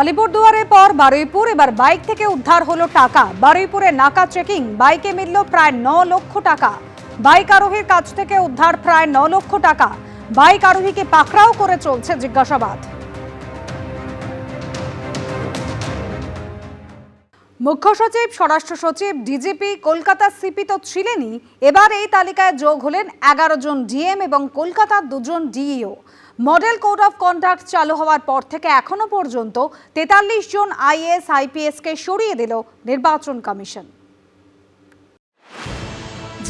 আলিপুরদুয়ারের পর বারুইপুর, এবার বাইক থেকে উদ্ধার হলো টাকা। বারুইপুরে নাকা চেকিং, বাইকে মিলল প্রায় 9 লক্ষ টাকা। বাইক আরোহীর কাছ থেকে উদ্ধার প্রায় 9 লক্ষ টাকা। বাইক আরোহীকে পাকড়াও করে চলছে জিজ্ঞাসাবাদ। মুখ্য সচিব, স্বরাষ্ট্র সচিব, ডিজিপি, কলকাতা সিপি তো ছিলেনই, এবার এই তালিকায় যোগ হলেন 11 জন ডিএম এবং কলকাতার 2 জন DEO. Model code of conduct চালু হওয়ার পর থেকে এখনো পর্যন্ত 43 জন আইএএস আইপিএস কে সরিয়ে দিল নির্বাচন কমিশন।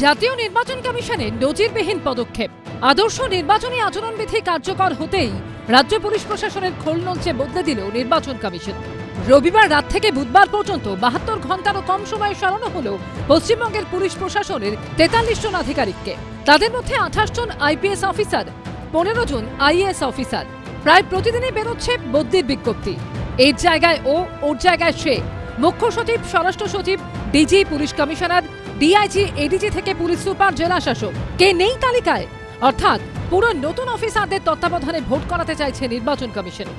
জাতীয় নির্বাচন কমিশনের নজিরবিহীন পদক্ষেপ। আদর্শ নির্বাচনী আচরণবিধি কার্যকর হতেই রাজ্য পুলিশ প্রশাসনের খোলনলচে বদলে দিল নির্বাচন কমিশন। রবিবার রাত থেকে বুধবার পর্যন্ত 72 ঘন্টারও কম সময়ে সরানো হলো পশ্চিমবঙ্গের পুলিশ প্রশাসনের 43 জন আধিকারিককে। তাদের মধ্যে 28 জন আইপিএস অফিসার, 15 জন আইএএস অফিসার। প্রায় প্রতিদিনই বেরোচ্ছে বদলির বিজ্ঞপ্তি। এর জায়গায় ও, ওর জায়গায় সে। মুখ্য সচিব, স্বরাষ্ট্র সচিব, DG, police commissioner, DIG, ADG থেকে পুলিশ সুপার, জেলা শাসক কে নেই তালিকায়। অর্থাৎ পুরো নতুন অফিসারদের তত্ত্বাবধানে ভোট করাতে চাইছে নির্বাচন কমিশন।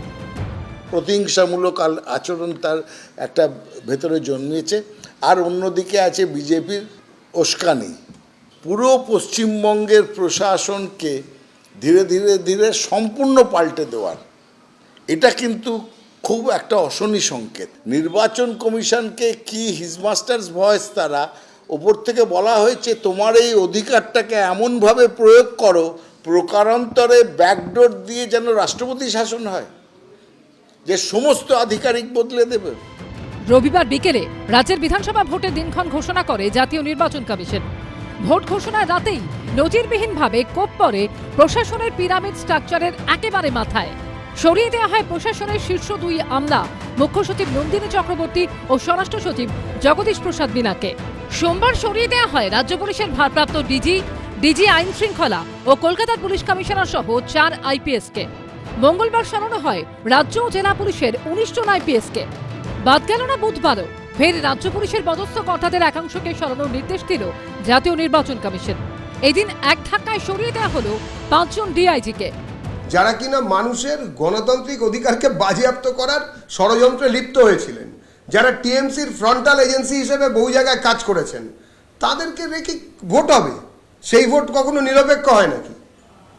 প্রতিহিংসামূলক আচরণ তার একটা ভেতরে জন্মেছে, আর অন্যদিকে আছে বিজেপির উস্কানি। পুরো পশ্চিমবঙ্গের প্রশাসনকে ধীরে ধীরে ধীরে সম্পূর্ণ পাল্টে দেওয়ার, এটা কিন্তু খুব একটা অশনি সংকেত। নির্বাচন কমিশনকে কি হিজমাস্টার্স ভয়েস, তারা ওপর থেকে বলা হয়েছে তোমার এই অধিকারটাকে এমনভাবে প্রয়োগ করো প্রকারান্তরে ব্যাকডোর দিয়ে যেন রাষ্ট্রপতি শাসন হয়, যে সমস্ত আধিকারিক বদলে দেবে। রবিবার বিকেলে রাজ্যের বিধানসভা ভোটের দিনক্ষণ ঘোষণা করে জাতীয় নির্বাচন কমিশন। ভোট ঘোষণার রাতেই নজিরবিহীনভাবে কোপ পড়ে প্রশাসনের পিরামিড স্ট্রাকচারের একেবারে মাথায়। সরিয়ে দেওয়া হয় প্রশাসনের শীর্ষ 2 আমলা, মুখ্য সচিব নন্দিনী চক্রবর্তী ও স্বরাষ্ট্র সচিব জগদীশ প্রসাদ মীনাকে। সোমবার সরিয়ে দেওয়া হয় রাজ্য পুলিশের ভারপ্রাপ্ত ডিজি আইন শৃঙ্খলা ও কলকাতার পুলিশ কমিশনার সহ 4 আইপিএসকে। মঙ্গলবার সরানো হয় রাজ্য ও জেলা পুলিশের 19 জন আইপিএসকে। বাদ গেল না বুধবারও ফের রাজ্য পুলিশের পদস্থ কর্তাদের একাংশকে সরানোর নির্দেশ দিল জাতীয় নির্বাচন কমিশন। এদিন এক ধাক্কায় সরিয়ে দেওয়া হলো 5 জন ডিআইজিকে, যারা কিনা মানুষের গণতান্ত্রিক অধিকারকে বাজেয়াপ্ত করার ষড়যন্ত্রে লিপ্ত হয়েছিলেন, যারা টিএমসির ফ্রন্টাল এজেন্সি হিসেবে বহু জায়গায় কাজ করেছেন, তাদেরকে রেখে ভোট হবে। সেই ভোট কখনো নিরপেক্ষ হয় নাকি?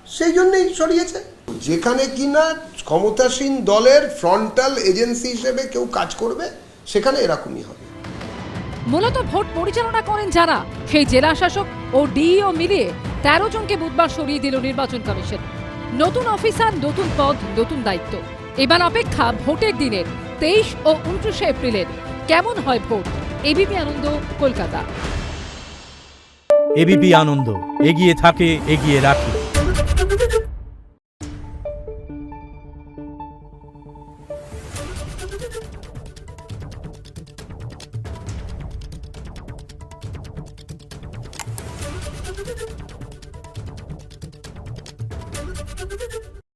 সেই জন্যই সরিয়েছে। যেখানে কিনা ক্ষমতাসীন দলের ফ্রন্টাল এজেন্সি হিসেবে কেউ কাজ করবে, সেখানে এরকমই হবে। মূলত ভোট পরিচালনা করেন যারা, সেই জেলা শাসক ও ডিইও মিলিয়ে 13 জনকে বুধবার সরিয়ে দিল নির্বাচন কমিশন। নতুন অফিসার, নতুন পদ, নতুন দায়িত্ব। এবার অপেক্ষা ভোটের দিনের 23 ও 29 এপ্রিলের। কেমন হয় ভোট? এবিপি আনন্দ, কলকাতা। এবিপি আনন্দ, এগিয়ে থাকে, এগিয়ে রাখে।